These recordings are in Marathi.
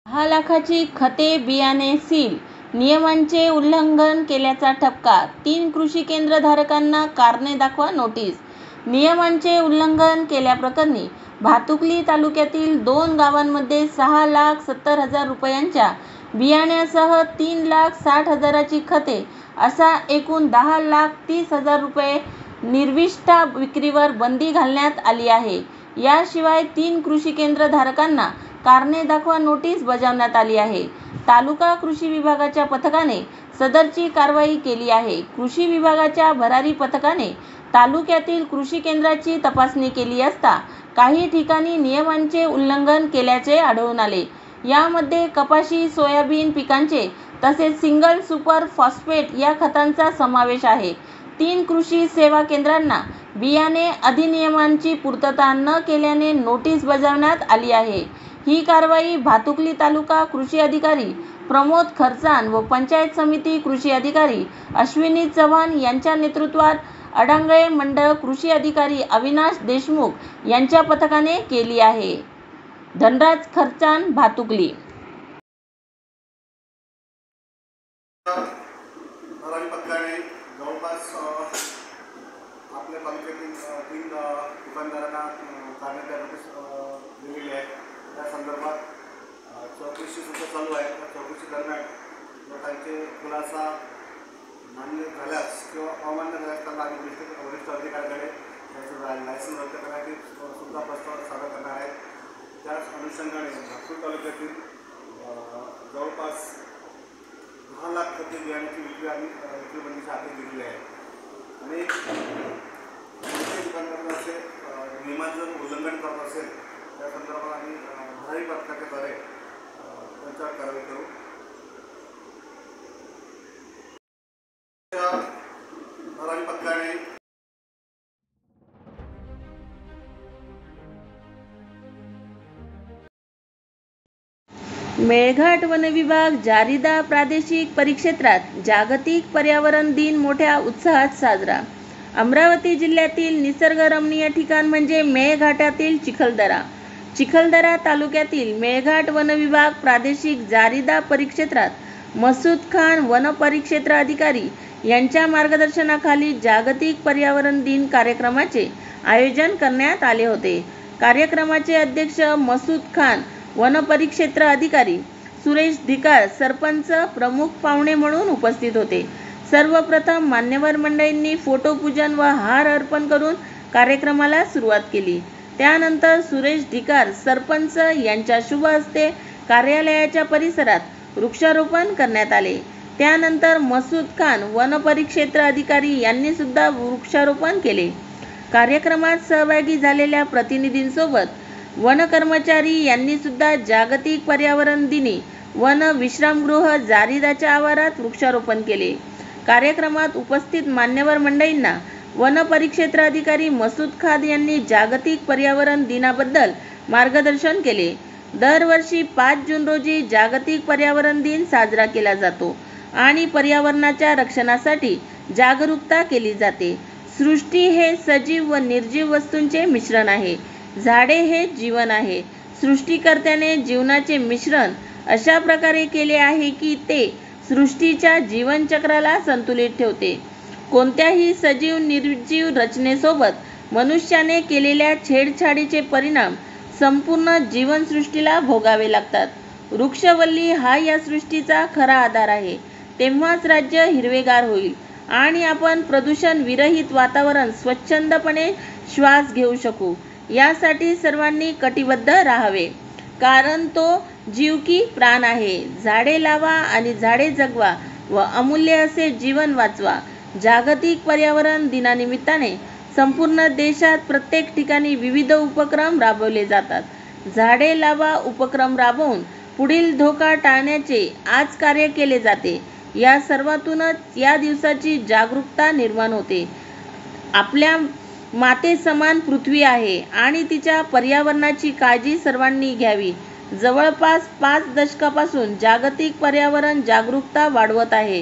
10 लाखाची खते बियाणे सील, नियमांचे उल्लंघन केल्याचा ठपका, 3 कृषी केंद्र धारकांना कारणे दाखवा नोटीस. नियमांचे उल्लंघन केल्याप्रकरणी भातुकली तालुक्यातील 2 गावांमध्ये 6,70,000 रुपयांच्या बियाण्यासह 3,60,000ची खते असा एकूण 10,30,000 रुपये निर्विष्ठा विक्रीवर बंदी घालण्यात आली आहे. याशिवाय 3 कृषी केंद्र धारकांना कारणे दाखवा नोटीस बजावण्यात आली आहे. तालुका कृषी विभागाच्या पथकाने सदरची कारवाई केली आहे. कृषी विभागाच्या भरारी पथकाने तालुक्यातील कृषी केंद्राची तपासणी केली असता काही ठिकाणी नियमांचे उल्लंघन केल्याचे आढळून आले. यामध्ये कपाशी, सोयाबीन पिकांचे तसेच सिंगल सुपर फॉस्फेट या खतांचा समावेश आहे. 3 कृषी सेवा केंद्रांना बियाणे अधिनियमांची पूर्तता न केल्याने नोटीस बजावण्यात आली आहे. ही कारवाई भातुकली तालुका कृषी अधिकारी प्रमोद खर्चान व पंचायत समिती कृषी अधिकारी अश्विनी चव्हाण यांच्या नेतृत्वात अडांगळे मंडळ कृषी अधिकारी अविनाश देशमुख यांच्या पथकाने केली आहे. धनराज खर्चान, भातुकली. जवळपास आपल्या तालुक्यातील 3 दुकानदारांना कारणे नोटीस दिलेली आहे. त्या संदर्भात चौकशी सुद्धा चालू आहे. त्या चौकशी दरम्यान लोकांचे खुलासा मान्य झाल्यास किंवा अमान्य झाल्यास त्यांना आम्ही वरिष्ठ अधिकाऱ्याकडे त्याचं लायसन्स रद्द करण्याची सुद्धा प्रस्ताव सादर करणार आहे. त्याच अनुषंगाने नागपूर तालुक्यातील जवळपास 10 लाख खते बियाण्याची विक्रीबंदीच्या हाती दिलेली आहे. आणि दुकानदारांना असे नियमांचं उल्लंघन करत असेल त्या संदर्भात आम्ही भरारी पथकाद्वारे त्यांच्यावर कारवाई करू. भरारी पथकाने मेळघाट वनविभाग जारिदा प्रादेशिक परिक्षेत्रात जागतिक पर्यावरण दिन मोठ्या उत्साहात साजरा. अमरावती जिल्ह्यातील निसर्गरम्य ठिकाण म्हणजे मेळघाटातील चिखलदरा. चिखलदरा तालुक्यातील मेळघाट वनविभाग प्रादेशिक जारिदा परिक्षेत्रात मसूद खान वन परिक्षेत्र अधिकारी यांच्या मार्गदर्शनाखाली जागतिक पर्यावरण दिन कार्यक्रमाचे आयोजन करण्यात आले होते. कार्यक्रमाचे अध्यक्ष मसूद खान, वन परिक्षेत्र अधिकारी सुरेश धिकार सरपंच प्रमुख पाहुणे म्हणून उपस्थित होते. सर्वप्रथम मान्यवर मंडळींनी फोटोपूजन व हार अर्पण करून कार्यक्रमाला सुरुवात केली. त्यानंतर सुरेश धिकार सरपंच यांच्या शुभ हस्ते कार्यालयाच्या परिसरात वृक्षारोपण करण्यात आले. त्यानंतर मसूद खान वन परिक्षेत्र अधिकारी यांनी सुद्धा वृक्षारोपण केले. कार्यक्रमात सहभागी झालेल्या प्रतिनिधींसोबत वन कर्मचारी यांनी सुद्धा जागतिक पर्यावरण दिनी वन विश्रामगृह जारिदाच्या आवारात वृक्षारोपण केले. कार्यक्रमात उपस्थित मान्यवर मंडळींना वन परिक्षेत्र अधिकारी मसूद खान यांनी जागतिक पर्यावरण दिनाबद्दल मार्गदर्शन केले. दरवर्षी 5 जून रोजी जागतिक पर्यावरण दिन साजरा केला जातो आणि पर्यावरणाच्या रक्षणासाठी जागरूकता केली जाते. सृष्टी हे सजीव व निर्जीव वस्तूंचे मिश्रण आहे. झाडे हे जीवन आहे. सृष्टीकर्त्याने जीवनाचे मिश्रण अशा प्रकारे केले आहे की ते सृष्टीच्या जीवनचक्राला संतुलित ठेवते. कोणत्याही सजीव निर्जीव रचनेसोबत मनुष्याने केलेल्या छेडछाडीचे परिणाम संपूर्ण जीवनसृष्टीला भोगावे लागतात. वृक्षवल्ली हा या सृष्टीचा खरा आधार आहे. तेव्हाच राज्य हिरवेगार होईल आणि आपण प्रदूषण विरहित वातावरण स्वच्छंदपणे श्वास घेऊ शकू. यासाठी सर्वांनी कटिबद्ध राहावे, कारण तो जीव की प्राण आहे. झाडे लावा आणि झाडे जगवा व अमूल्य असे जीवन वाचवा. जागतिक पर्यावरण दिनानिमित्ताने संपूर्ण देशात प्रत्येक ठिकाणी विविध उपक्रम राबवले जातात. झाडे लावा उपक्रम राबवून पुढील धोका टाळण्याचे आज कार्य केले जाते. या सर्वातूनच या दिवसाची जागरूकता निर्माण होते. आपल्या माते समान पृथ्वी आहे आणि तिच्या पर्यावरणाची काळजी सर्वांनी घ्यावी. जवळपास 5 दशकापासून जागतिक पर्यावरण जागरूकता वाढवत आहे,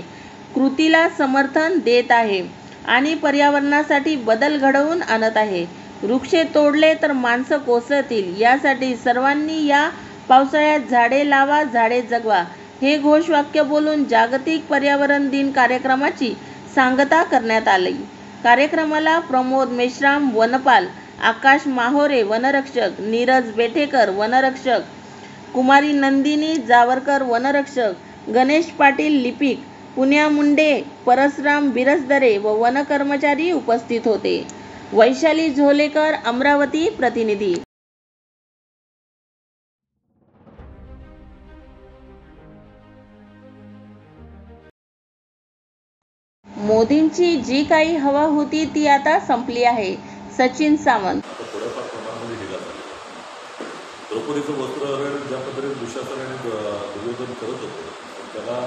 कृतीला समर्थन देत आहे आणि पर्यावरणासाठी बदल घडवून आणत आहे. वृक्षे तोडले तर माणसं कोसळतील, यासाठी सर्वांनी या पावसाळ्यात झाडे लावा, झाडे जगवा हे घोषवाक्य बोलून जागतिक पर्यावरण दिन कार्यक्रमाची सांगता करण्यात आली. कार्यक्रमाला प्रमोद मेश्राम वनपाल, आकाश माहोरे वनरक्षक, नीरज बेठेकर वनरक्षक, कुमारी नंदिनी जावरकर वनरक्षक, गणेश पाटील लिपिक, पुण्या मुंडे, परसराम बिरसदरे व वन कर्मचारी उपस्थित होते. वैशाली झोलेकर, अमरावती प्रतिनिधी. मोदींची जी काही हवा होती ती आता संपली आहे. सचिन सावंत. थोड्याफार प्रमाणामध्ये दिला जातो. द्रौपदीचं वस्त्रहरण ज्या पद्धतीने दुःशासन आणि दुर्योधन करत होते, त्याला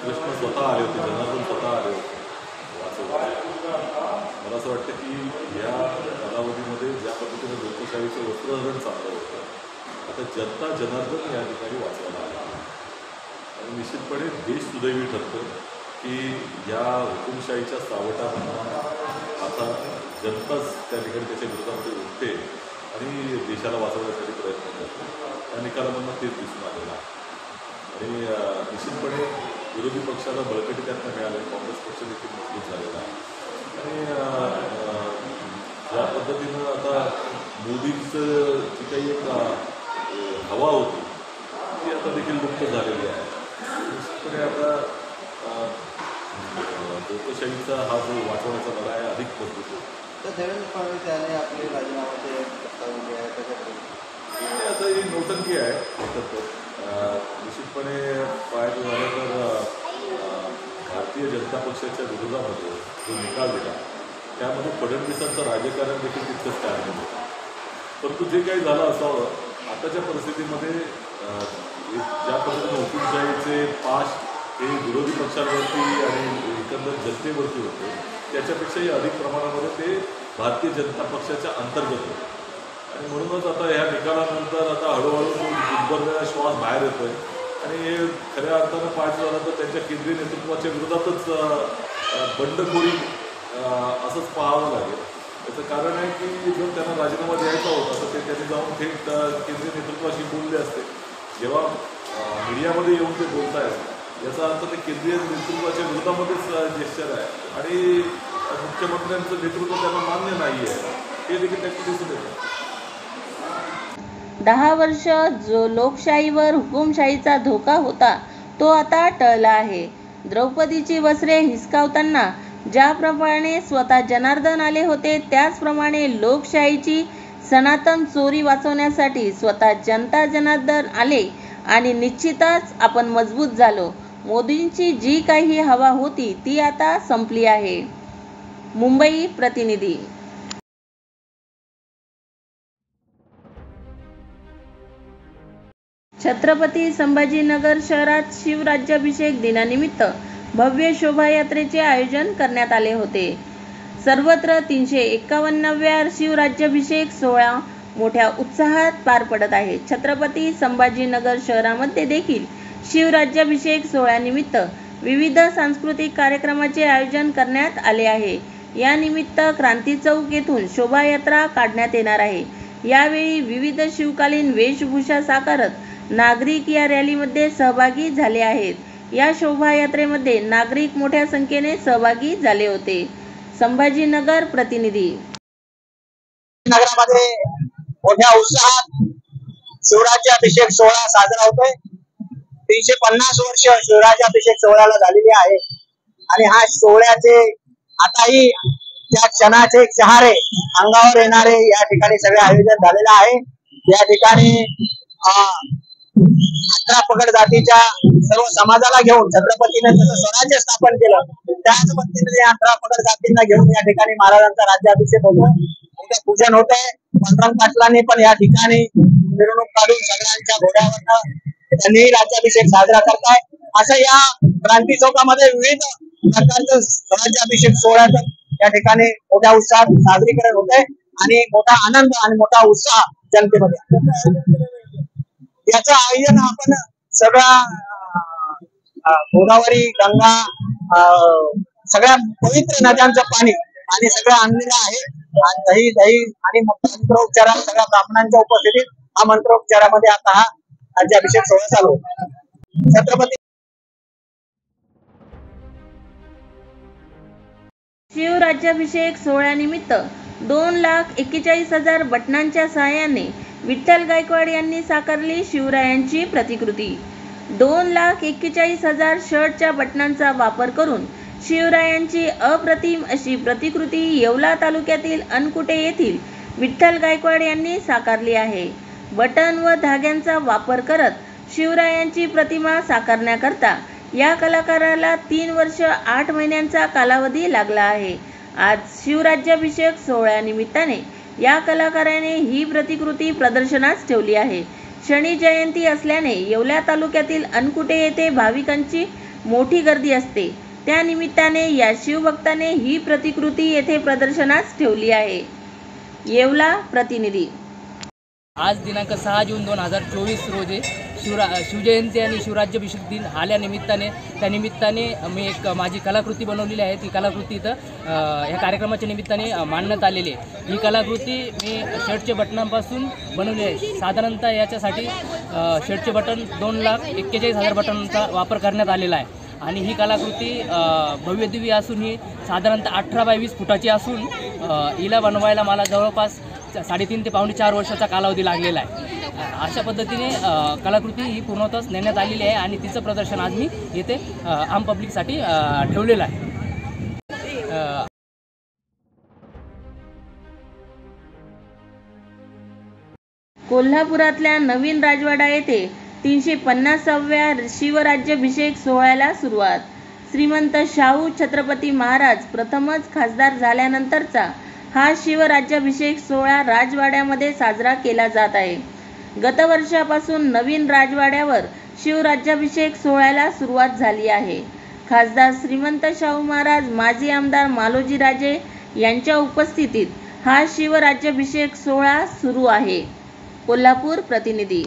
कृष्ण स्वतः आले होते, जनार्दन स्वतः आले होते वाचवण्यासाठी. मला असं वाटतं की या कालावधीमध्ये ज्या पद्धतीने लोकशाहीचं वस्त्रहरण चाललं होतं, आता जनता जनार्दन या ठिकाणी वाचवायला आला आणि निश्चितपणे देश सुदैवी ठरतो की या हुकुमशाहीच्या सावटांना आता जनताच त्या ठिकाणी त्याच्या विरोधामध्ये उठते आणि देशाला वाचवण्यासाठी प्रयत्न करते. त्या निकालांना तेच दिसून आलेलं आहे आणि निश्चितपणे विरोधी पक्षाला बळकटी त्यातनं मिळाले. काँग्रेस पक्ष देखील मजबूत झालेला आहे आणि ज्या पद्धतीनं आता मोदींचं जी काही एक हवा होती ती आता देखील लुप्त झालेली आहे. निश्चितपणे आता लोकशाहीचा हा जो वाचवण्याचा लढा आहे अधिक मजबूत होतो. तर देवेंद्र फडणवीस यांनी आपले राजीनामाचे प्रस्ताव दिले आहे त्याच्याकडे आता ही नौटंकी आहे. निश्चितपणे पाहायचं झालं तर भारतीय जनता पक्षाच्या विरोधामध्ये जो निकाल दिला त्यामध्ये फडणवीसांचं राजकारण देखील तितकंच कारणीभूत होतं. परंतु जे काही झालं असावं आताच्या परिस्थितीमध्ये ज्या पद्धतीने हुकुमशाहीचे पाश हे विरोधी पक्षांवरती आणि एकंदर जनतेवरती होते त्याच्यापेक्षाही अधिक प्रमाणामध्ये ते भारतीय जनता पक्षाच्या अंतर्गत होते आणि म्हणूनच आता ह्या निकालानंतर आता हळूहळू दुर्बललेला श्वास बाहेर येतो आहे आणि हे खऱ्या अर्थानं पाहायचं झालं तर त्यांच्या केंद्रीय नेतृत्वाच्या विरोधातच बंडखोरी असंच पाहावं लागेल. त्याचं कारण आहे की जर त्यांना राजीनामा द्यायचा होता तर ते त्यांनी जाऊन थेट केंद्रीय नेतृत्वाशी बोलले असते. जेव्हा मीडियामध्ये येऊन ते बोलत आहेत याचा अर्थ ते केंद्रीय नेतृत्वाच्या विरोधामध्येच जेस्चर आहे आणि मुख्यमंत्र्यांचं नेतृत्व त्यांना मान्य नाही आहे हे देखील त्यात दिसून येतं. 10 वर्ष जो लोकशाहीवर हुकुमशाहीचा धोका होता तो आता टळला आहे. द्रौपदीची वस्त्रे हिसकावताना ज्याप्रमाणे स्वतः जनार्दन आले होते त्याचप्रमाणे लोकशाहीची सनातन चोरी वाचवण्यासाठी स्वतः जनता जनार्दन आले आणि निश्चितच आपण मजबूत झालो. मोदींची जी काही हवा होती ती आता संपली आहे. मुंबई प्रतिनिधी. छत्रपती संभाजीनगर शहरात शिवराज्याभिषेक दिनानिमित्त भव्य शोभायात्रेचे आयोजन करण्यात आले होते. सर्वत्र 351व्या शिवराज्याभिषेक सोहळा मोठ्या उत्साहात पार पडत आहे. छत्रपती संभाजीनगर शहरामध्ये देखील शिवराज्याभिषेक सोहळ्यानिमित्त विविध सांस्कृतिक कार्यक्रमाचे आयोजन करण्यात आले आहे. या निमित्त क्रांती चौक येथून शोभायात्रा काढण्यात येणार आहे. यावेळी विविध शिवकालीन वेशभूषा साकारत नागरिक या रॅलीमध्ये सहभागी झाले आहेत. या शोभायात्रेमध्ये नागरिक मोठ्या संख्येने सहभागी झाले होते. संभाजीनगर प्रतिनिधी. नगरामध्ये मोठ्या उत्साहात शिवराज्याभिषेक सोहळा साजरा होतोय. 350 वर्ष शिवराज्याभिषेक सोहळ्याला झालेली आहे आणि हा सोहळ्याचे आताही त्या क्षणाचे चहारे अंगावर येणारे या ठिकाणी सगळे आयोजन झालेलं आहे. या ठिकाणी 18 पगड जातीच्या सर्व समाजाला घेऊन छत्रपतीने जसं स्वराज्य स्थापन केलं त्याच पद्धतीने 18 पगड जातींना घेऊन या ठिकाणी महाराजांचा राज्याभिषेक होतोय. उद्या पूजन होत आहे. पांडुरंग पाटलांनी पण या ठिकाणी मिरवणूक काढून सगळ्यांच्या घोड्यावर त्यांनी राज्याभिषेक साजरा करताय. असं या क्रांती चौकामध्ये विविध प्रकारचं राज्याभिषेक सोहळ्याचं या ठिकाणी मोठ्या उत्साहात साजरीकरण होत आहे आणि मोठा आनंद आणि मोठा उत्साह जनतेमध्ये. याचं आयोजन आपण सगळ्या गोदावरी गंगा सगळ्या पवित्र नद्यांचं पाणी आणि सगळं आणलेलं आहे. दही आणि मंत्रोपचार सगळ्या ब्राह्मणांच्या उपस्थितीत हा मंत्रोपचारामध्ये आता हा राज्याभिषेक सोहळा चालू होता. छत्रपती शिवराज्याभिषेक सोहळ्यानिमित्त 2,41,000 बटनांच्या सहाय्याने विठ्ठल गायकवाड यांनी साकारली शिवरायांची प्रतिकृती. 2,41,000 शर्टच्या बटनांचा वापर करून शिवरायांची अप्रतिम अशी प्रतिकृती येवला तालुक्यातील अनकुटे येथील विठ्ठल गायकवाड यांनी साकारली आहे. बटन व धाग्यांचा वापर करत शिवरायांची प्रतिमा साकारण्याकरता या कलाकाराला 3 वर्ष 8 महिन्यांचा कालावधी लागला आहे. आज शिवराज्याभिषेक सोहळ्यानिमित्ताने या कलाकाराने ही प्रतिकृती प्रदर्शनास ठेवली आहे. शनी जयंती असल्याने येवला तालुक्यातील अनकुटे येथे भाविकांची मोठी गर्दी असते. त्यानिमित्ताने या शिवभक्ताने ही प्रतिकृती येथे प्रदर्शनास ठेवली आहे. येवला प्रतिनिधी. आज दिनांक 6 जून 2024 रोजी शिवजयंती आणि शिवराज्याभिषेक दिन त्यानिमित्ताने मी एक माझी कलाकृती बनवलेली आहे. ती कलाकृती इथं या कार्यक्रमाच्या निमित्ताने मांडण्यात आलेली आहे. ही कलाकृती मी शर्टच्या बटनांपासून बनवली आहे. साधारणतः याच्यासाठी शर्टचे बटन 2,41,000 बटनांचा वापर करण्यात आलेला आहे. आणि ही कलाकृती भव्यदिव्य असून ही साधारणतः 18 बाय 20 फुटाची असून हिला बनवायला मला जवळपास 3.5 ते पावणे 4 वर्षाचा कालावधी लागलेला आहे. अशा पद्धतीने कलाकृती ही पूर्णतः नेण्यात आलेली आहे आणि तिचं प्रदर्शन आज मी येथे आम पब्लिकसाठी ठेवलेलं आहे. कोल्हापुरातल्या नवीन राजवाडा येथे 350व्या शिवराज्याभिषेक सोहळ्याला सुरुवात. श्रीमंत शाहू छत्रपती महाराज प्रथमच खासदार झाल्यानंतरचा हा शिवराज्याभिषेक सोहळा राजवाड्यामध्ये साजरा केला जात आहे. गतवर्षापासून नवीन राजवाड्यावर शिवराज्याभिषेक सोहळ्याला सुरुवात झाली आहे. खासदार श्रीमंत शाहू महाराज, माजी आमदार मालोजी राजे यांच्या उपस्थितीत हा शिवराज्याभिषेक सोहळा सुरू आहे. कोल्हापूर प्रतिनिधी.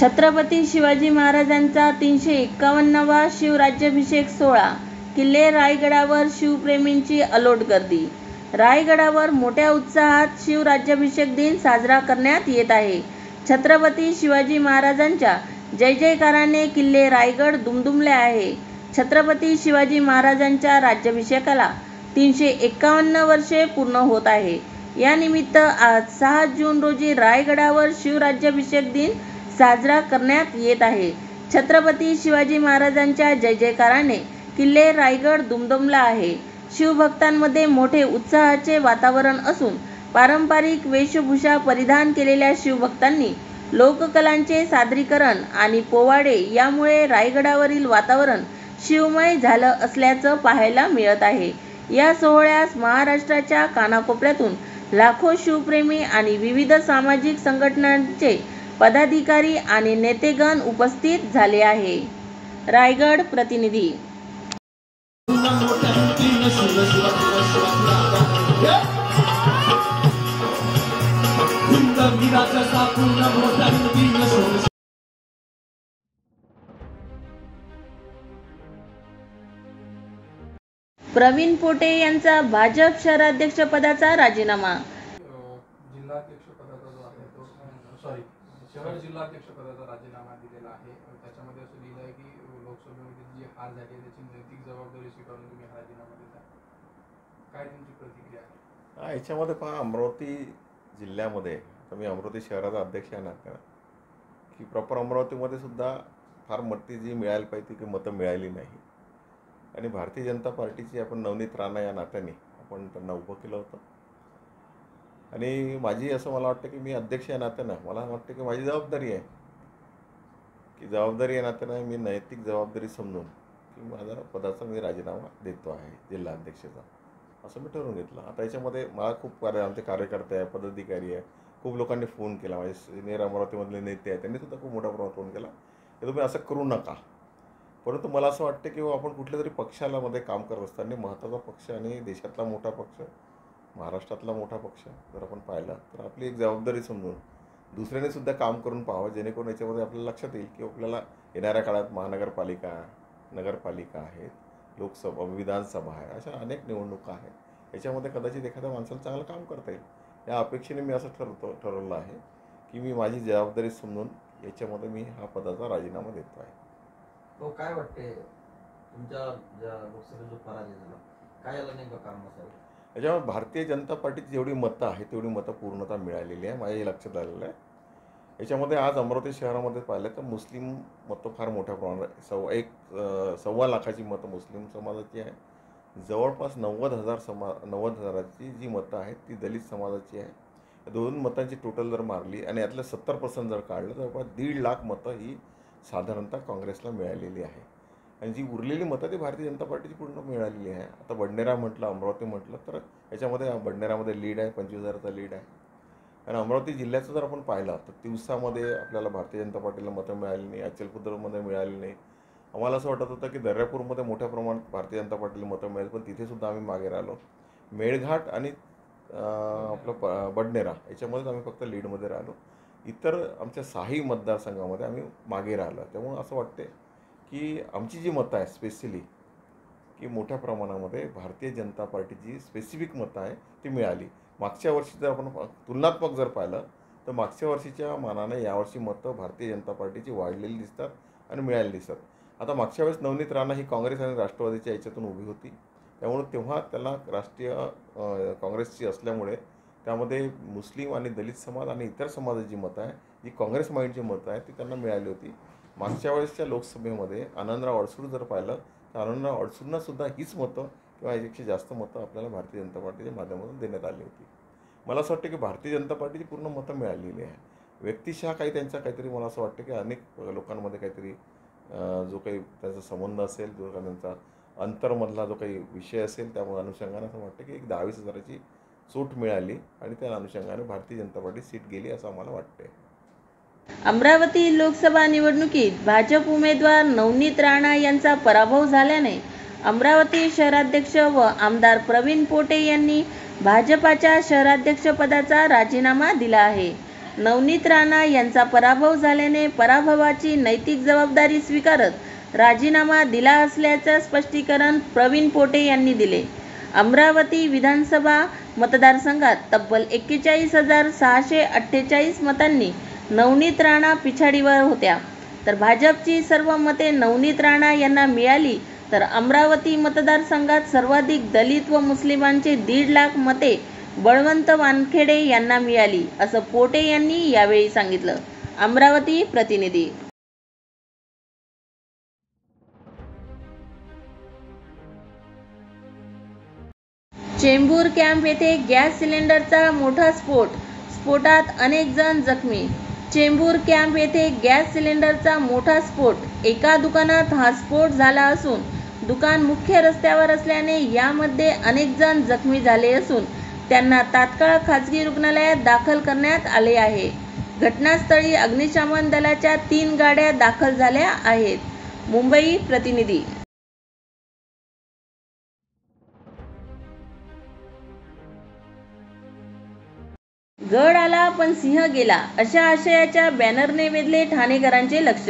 छत्रपती शिवाजी महाराजांचा 351वा शिवराज्याभिषेक सोहळा. किल्ले रायगडावर शिवप्रेमींची अलोट गर्दी. रायगडावर मोठ्या उत्साहात शिवराज्याभिषेक दिन साजरा करण्यात येत आहे. छत्रपती शिवाजी महाराजांच्या जय जयकाराने किल्ले रायगड दुमदुमले आहे. छत्रपती शिवाजी महाराजांच्या राज्याभिषेकाला 351 वर्षे पूर्ण होत आहे. या निमित्त आज 6 जून रोजी रायगडावर शिवराज्याभिषेक दिन साजरा करण्यात येत आहे. छत्रपती शिवाजी महाराजांच्या जय जयकाराने किल्ले रायगड दुमदुमला आहे. शिवभक्तांमध्ये मोठे उत्साहाचे वातावरण असून पारंपरिक वेशभूषा परिधान केलेल्या शिवभक्तांनी लोककलांचे सादरीकरण आणि पोवाडे यामुळे रायगडावरील वातावरण शिवमय झालं असल्याचं पाहायला मिळत आहे. या सोहळ्यास महाराष्ट्राच्या कानाकोपऱ्यातून लाखो शिवप्रेमी आणि विविध सामाजिक संघटनांचे पदाधिकारी आणि नेतेगण उपस्थित झाले आहे. रायगड प्रतिनिधी. प्रवीण पोटे यांचा भाजप शहराध्यक्षपदाचा राजीनामा. जिल्हाध्यक्षपदाचा जो आहे तो शहर जिल्हाध्यक्षपदाचा राजीनामा दिलेला आहे. त्याच्यामध्ये असं लिहिलं आहे की लोकसभेमध्ये जी हार झाली आहे त्याची नैतिक जबाबदारी स्वीकारून तुम्ही हा राजीनामा देता. काय तुमची प्रतिक्रिया आहे? याच्यामध्ये पहा, अमरावती जिल्ह्यामध्ये आता मी अमरावती शहराचा अध्यक्ष आहे ना, की प्रॉपर अमरावतीमध्ये सुद्धा फार मतं जी मिळायला पाहिजे ती मतं मिळाली नाही. आणि भारतीय जनता पार्टीची आपण नवनीत राणा या नात्याने आपण त्यांना उभं केलं होतं. आणि माझी असं मला वाटतं की मी अध्यक्ष या नात्यानं मला वाटतं की माझी जबाबदारी आहे की जबाबदारी या नात्यानं मी नैतिक जबाबदारी समजून की माझा पदाचा मी राजीनामा देतो आहे जिल्हा अध्यक्षाचा, असं मी ठरवून घेतलं. आता याच्यामध्ये मला खूप आमचे कार्यकर्ते आहे, पदाधिकारी आहे, खूप लोकांनी फोन केला, माझे सिनियर अमरावतीमधले नेते आहेत, त्यांनी सुद्धा खूप मोठ्या प्रमाणात फोन केला की तुम्ही असं करू नका. परंतु मला असं वाटतं की आपण कुठल्या तरी पक्षाला मध्ये काम करत असताना महत्त्वाचा पक्ष आणि देशातला मोठा पक्ष, महाराष्ट्रातला मोठा पक्ष जर आपण पाहिला तर आपली एक जबाबदारी समजून दुसऱ्याने सुद्धा काम करून पाहावं, जेणेकरून याच्यामध्ये आपल्याला लक्षात येईल की आपल्याला येणाऱ्या काळात महानगरपालिका, नगरपालिका आहेत, लोकसभा, विधानसभा आहे, अशा अनेक निवडणुका आहेत. याच्यामध्ये कदाचित एखाद्या माणसाला चांगलं काम करता येईल. या अपेक्षेने मी असं ठरवलं आहे की मी माझी जबाबदारी समजून याच्यामध्ये मी हा पदाचा राजीनामा देतो आहे. तो काय वाटते तुमच्या ज्या लोकसभेत जो पराजय झाला, काय याला नेमकं कारण असावं? याच्यामुळे भारतीय जनता पार्टीची जेवढी मतं आहेत तेवढी मतं पूर्णतः मिळालेली आहे, माझ्या लक्षात आलेलं आहे. याच्यामध्ये आज अमरावती शहरामध्ये पाहिलं तर मुस्लिम मतं फार मोठ्या प्रमाणात 1.25 लाखाची मतं मुस्लिम समाजाची आहे. जवळपास 90,000ची जी मतं आहेत ती दलित समाजाची आहे. दोन मतांची टोटल जर मारली आणि यातलं 70% जर काढलं तर जवळपास 1.5 लाख मतं ही साधारणतः काँग्रेसला मिळालेली आहे. आणि जी उरलेली मतं ती भारतीय जनता पार्टीची पूर्ण मिळालेली आहे. आता बडनेरा म्हटलं, अमरावती म्हटलं तर याच्यामध्ये बडनेरामध्ये लीड आहे, 25,000चा लीड आहे. आणि अमरावती जिल्ह्याचं जर आपण पाहिलं तर तिवसामध्ये आपल्याला भारतीय जनता पार्टीला मतं मिळाली नाही, अचलपूरमध्ये मिळाली नाही. आम्हाला असं वाटत होतं की दर्यापूरमध्ये मोठ्या प्रमाणात भारतीय जनता पार्टीला मतं मिळेल, पण तिथेसुद्धा आम्ही मागे राहिलो. मेळघाट आणि आपलं बडनेरा याच्यामध्येच आम्ही फक्त लीडमध्ये राहिलो. इतर आमच्या 6 मतदारसंघामध्ये आम्ही मागे राहिलो. त्यामुळं असं वाटते की आमची जी मतं आहे स्पेशली की मोठ्या प्रमाणामध्ये भारतीय जनता पार्टीची स्पेसिफिक मतं आहे ती मिळाली. मागच्या वर्षी जर आपण तुलनात्मक जर पाहिलं तर मागच्या वर्षीच्या मानाने यावर्षी मतं भारतीय जनता पार्टीची वाढलेली दिसतात आणि मिळालेली दिसतात. आता मागच्या वेळेस नवनीत राणा ही काँग्रेस आणि राष्ट्रवादीच्या याच्यातून उभी होती, त्यामुळे तेव्हा त्याला राष्ट्रीय काँग्रेसची असल्यामुळे त्यामध्ये मुस्लिम आणि दलित समाज आणि इतर समाजाची मतं आहे जी काँग्रेस माइंडची मतं आहे ती त्यांना मिळाली होती. मागच्या वेळेसच्या लोकसभेमध्ये आनंदराव अडसूळ जर पाहिलं तर आनंदराव अडसूळांनासुद्धा हीच मतं किंवा यापेक्षा जास्त मतं आपल्याला भारतीय जनता पार्टीच्या माध्यमातून देण्यात आली होती. मला असं वाटतं की भारतीय जनता पार्टीची पूर्ण मतं मिळालेली आहे. व्यक्तिशः काही त्यांचा काहीतरी मला असं वाटतं की अनेक लोकांमध्ये काहीतरी जो काही त्याचा संबंध असेल, जो काही त्यांचा अंतरमधला जो काही विषय असेल, त्यामुळे अनुषंगाने असं वाटतं की एक 10-20 हजाराची सूट मिळाली आणि त्या अनुषंगाने भारतीय जनता पार्टी सीट गेली असं आम्हाला वाटते. अमरावती लोकसभा निवडणुकीत भाजप उमेदवार नवनीत राणा यांचा पराभव झाल्याने अमरावती शहराध्यक्ष व आमदार प्रवीण पोटे यांनी भाजपाच्या शहराध्यक्षपदाचा राजीनामा दिला आहे. नवनीत राणा यांचा पराभव झाल्याने पराभवाची नैतिक जबाबदारी स्वीकारत राजीनामा दिला असल्याचं स्पष्टीकरण प्रवीण पोटे यांनी दिले. अमरावती विधानसभा मतदारसंघात तब्बल 41,648 मतांनी नवनीत राणा पिछाडीवर होत्या, तर भाजपची सर्व मते नवनीत राणा यांना मिळाली. तर अमरावती मतदारसंघात सर्वाधिक दलित व मुस्लिमांचे 1.5 लाख मते बळवंत वानखेडे यांना मिळाली, असं पोटे यांनी यावेळी सांगितलं. अमरावती प्रतिनिधी. चेंबूर कॅम्प येथे गॅस सिलेंडरचा मोठा स्फोटात अनेक जण जखमी. चेंबूर कॅम्प येथे गॅस सिलेंडरचा मोठा स्फोट. एका दुकानात हा स्फोट झाला असून दुकान मुख्य रस्त्यावर असल्याने यामध्ये अनेक जण जखमी झाले असून त्यांना तात्काळ खासगी रुग्णालयात दाखल करण्यात आले आहे. घटनास्थळी अग्निशमन दलाच्या 3 गाड्या दाखल झाल्या आहेत. मुंबई प्रतिनिधी. गड आला पण सिंह गेला अशा आशयाच्या बॅनरने वेधले ठाणेकरांचे लक्ष.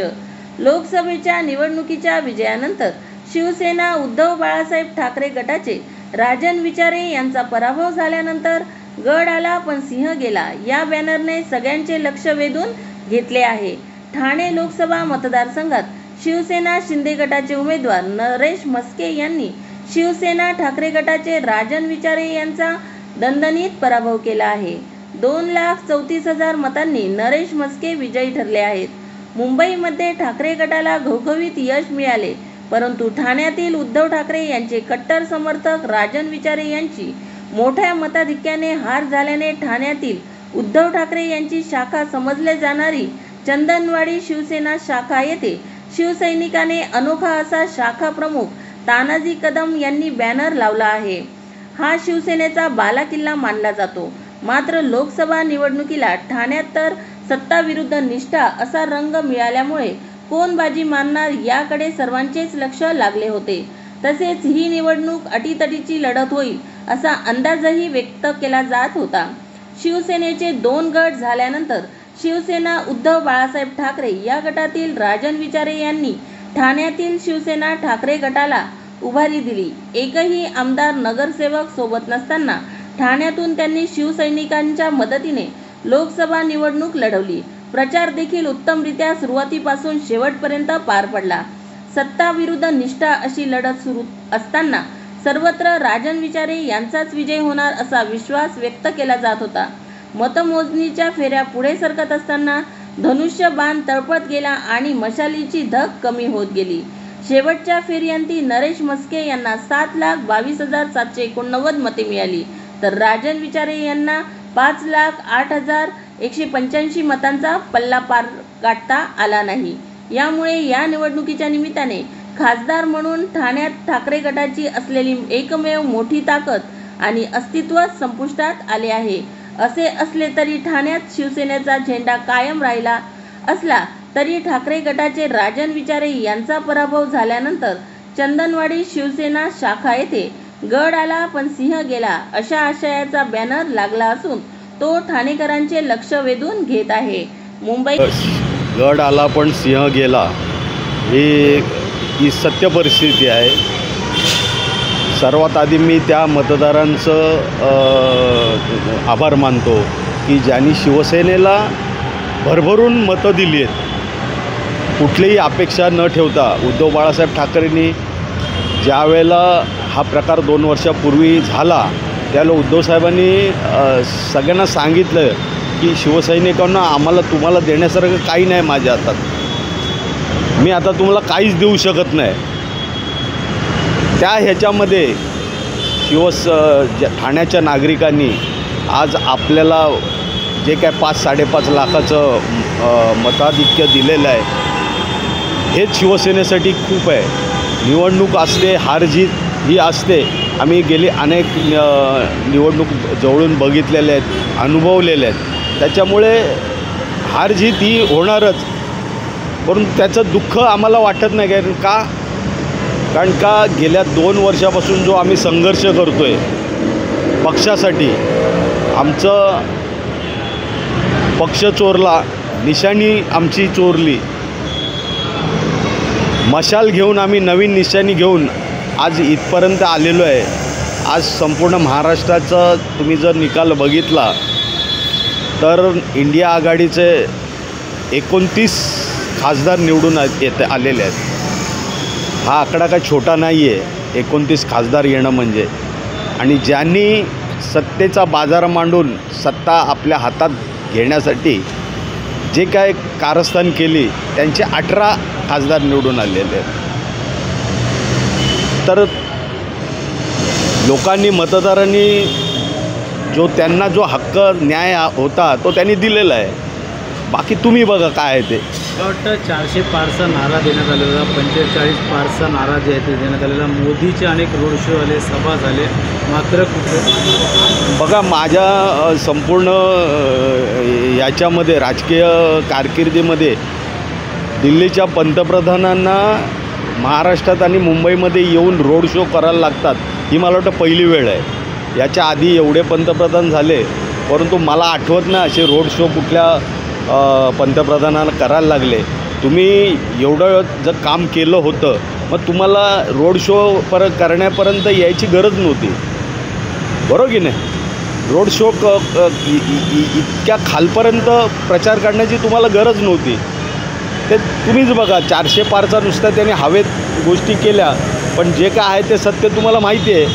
लोकसभेच्या निवडणुकीच्या विजयानंतर शिवसेना उद्धव बाळासाहेब ठाकरे गटाचे राजन विचारे यांचा पराभव झाल्यानंतर गड आला पण सिंह गेला या बॅनरने सगळ्यांचे लक्ष वेधून घेतले आहे. ठाणे लोकसभा मतदारसंघात शिवसेना शिंदे गटाचे उमेदवार नरेश म्हस्के यांनी शिवसेना ठाकरे गटाचे राजन विचारे यांचा दणदणीत पराभव केला आहे. 2,34,000 मतांनी नरेश म्हस्के विजयी ठरले आहेत. मुंबईमध्ये ठाकरे गटाला घवघवीत यश मिळाले, परंतु ठाण्यातील उद्धव ठाकरे यांचे कट्टर समर्थक राजन विचारे यांची मोठ्या मताधिक्याने हार झाल्याने ठाण्यातील उद्धव ठाकरे यांची शाखा समजले जाणारी चंदनवाडी शिवसेना शाखा येथे शिवसैनिकाने अनोखा असा शाखा प्रमुख तानाजी कदम यांनी बॅनर लावला आहे. हा शिवसेनेचा बालाकिल्ला मानला जातो. मात्र लोकसभा निवडणुकीला ठाण्यात तर सत्ता विरुद्ध निष्ठा असा रंग मिळाल्यामुळे कोण बाजी मारणार याकडे सर्वांचेच लक्ष लागले होते. तसेच ही निवडणूक अटीतटीची लढत होईल असा अंदाजही व्यक्त केला जात होता. शिवसेनेचे 2 गट झाल्यानंतर शिवसेना उद्धव बाळासाहेब ठाकरे या गटातील राजन विचारे यांनी ठाण्यातील शिवसेना ठाकरे गटाला उभारी दिली. एकही आमदार नगरसेवक सोबत नसताना ठाण्यातून त्यांनी शिवसैनिकांच्या मदतीने लोकसभा निवडणूक लढवली. प्रचार देखील उत्तमरित्या सुरुवातीपासून शेवटपर्यंत पार पडला. सत्ता विरुद्ध निष्ठा अशी लढत सुरू असताना सर्वत्र राजन विचारे यांचाच विजय होणार असा विश्वास व्यक्त केला जात होता. मतमोजणीच्या फेऱ्या पुढे सरकत असताना धनुष्य बाण तळपत गेला आणि मशालीची धग कमी होत गेली. शेवटच्या फेरीअंती नरेश म्हस्के यांना 7,22,789 मते मिळाली, तर राजन विचारे यांना 5,08,185 मतांचा पल्ला पार गाठता आला नाही. यामुळे या निवडणुकीच्या निमित्ताने खासदार म्हणून ठाण्यात ठाकरे गटाची असलेली एकमेव मोठी ताकद आणि अस्तित्व संपुष्टात आले आहे. असे असले तरी ठाण्यात शिवसेनेचा झेंडा कायम राहिला असला तरी ठाकरे गटाचे राजन विचारे यांचा पराभव झाल्यानंतर चंदनवाडी शिवसेना शाखा येथे गड आला पण सिंह गेला अशा आशयाचा बॅनर लागला असून तो ठाणेकरांचे लक्ष वेधून घेत आहे. मुंबई गड आला पण सिंह गेला ही सत्य परिस्थिती आहे. सर्वात आधी मी त्या मतदारांचं आभार मानतो की ज्यांनी शिवसेनेला भरभरून मतं दिली आहेत. कुठलीही अपेक्षा न ठेवता उद्धव बाळासाहेब ठाकरेंनी ज्या वेळेला हा प्रकार 2 वर्षापूर्वी झाला त्यावेळेला उद्धव साहेबांनी सगळ्यांना सांगितलं की शिवसैनिकांना तुम्हाला देण्यासारखं काही नाही माझ्या हातात, मी आता तुम्हाला काहीच देऊ शकत नाही. त्या ह्याच्यामध्ये ठाण्याच्या नागरिकांनी आज आपल्याला जे काय 5-5.5 लाखाचं मताधिक्य दिलेलं आहे हेच शिवसेनेसाठी खूप आहे. निवडणूक असते, हार जीत ही असते. आम्ही गेली अनेक निवडणूक जवळून बघितलेल्या आहेत, अनुभवलेल्या आहेत. त्याच्यामुळे हार जीत ही होणारच, परंतु त्याचं दुःख आम्हाला वाटत नाही. कारण का गेल्या 2 वर्षापासून जो आम्ही संघर्ष करतो आहे पक्षासाठी, आमचं पक्ष चोरला, निशाणी आमची चोरली, मशाल घेऊन आम्ही नवीन निशाणी घेऊन आज इथपर्यंत आलेलो आहे. आज संपूर्ण महाराष्ट्राचा तुम्ही जर निकाल बघितला तर इंडिया आघाडीचे 29 खासदार निवडून आलेले आहेत. हा आकडा काय छोटा नाही आहे, 29 खासदार येणं म्हणजे. आणि ज्यांनी सत्तेचा बाजार मांडून सत्ता आपल्या हातात घेण्यासाठी जे काय कारस्थान केली त्यांचे 18 खासदार निवडून आलेले आहेत. तर लोकांनी, मतदारांनी त्यांना जो हक्क न्याय होता तो त्यांनी दिलेला आहे. बाकी तुम्ही बघा काय आहे ते. मला वाटतं 400 पारचा नारा देण्यात आलेला, 45 पारचा नारा जे आहे ते देण्यात आलेला. मोदीचे अनेक रोड शो आले, सभा झाले, मात्र बघा माझ्या संपूर्ण याच्यामध्ये राजकीय कारकिर्दीमध्ये दिल्लीच्या पंतप्रधानांना महाराष्ट्रात आणि मुंबईमध्ये येऊन रोड शो करायला लागतात ही मला वाटतं पहिली वेळ आहे. याच्या आधी एवढे पंतप्रधान झाले परंतु मला आठवत नाही असे रोड शो कुठल्या पंतप्रधानाला करायला लागले. तुम्ही एवढं जर काम केलं होतं मग तुम्हाला रोड शो करण्यापर्यंत यायची गरज नव्हती, बरोबर की नाही. रोड शो इतक्या खालपर्यंत प्रचार करण्याची तुम्हाला गरज नव्हती. ते तुम्हीच बघा 400 पारचा नुसता त्याने हवेत गोष्टी केल्या, पण जे काय आहे ते सत्य तुम्हाला माहिती आहे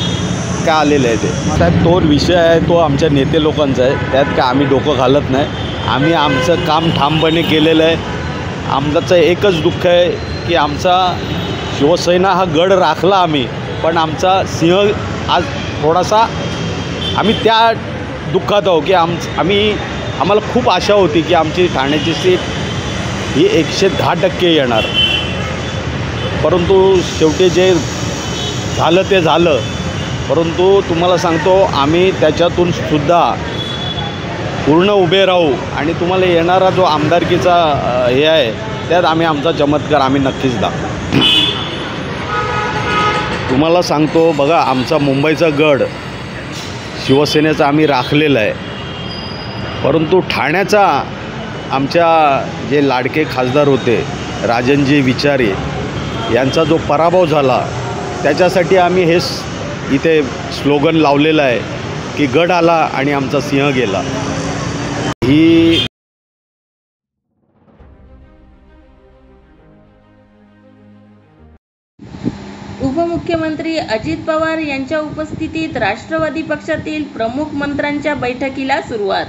काय आलेलं आहे ते. साहेब तो विषय आहे तो आमच्या नेते लोकांचा आहे, त्यात काय आम्ही डोकं घालत नाही. आम्ही आमचं काम ठामपणे केलेलं आहे. आमचं एकच दुःख आहे की आमचा शिवसेना हा गड राखला आम्ही, पण आमचा सिंह आज थोडासा आम्ही त्या दुःखात आहो की आम्हाला खूप आशा होती की आमची ठाण्याची सीट ही 110% येणार, परंतु शेवटी जे झालं ते झालं. परंतु तुम्हाला सांगतो आम्ही त्याच्यातून सुद्धा पूर्ण उभे राहू आणि तुम्हाला येणारा जो आमदारकीचा हे आहे त्यात आम्ही आमचा चमत्कार आम्ही नक्कीच दाखवू. तुम्हाला सांगतो बघा आमचा मुंबईचा गड शिवसेनेचा आम्ही राखलेला आहे, परंतु ठाण्याचा आमच्या जे लाडके खासदार होते राजनजी विचारे यांचा जो पराभव झाला त्याच्यासाठी आम्ही हे इथे स्लोगन लावलेलं आहे की गड आला आणि आमचा सिंह गेला. ही उपमुख्यमंत्री अजित पवार यांच्या उपस्थितीत राष्ट्रवादी पक्षातील प्रमुख मंत्र्यांच्या बैठकीला सुरुवात.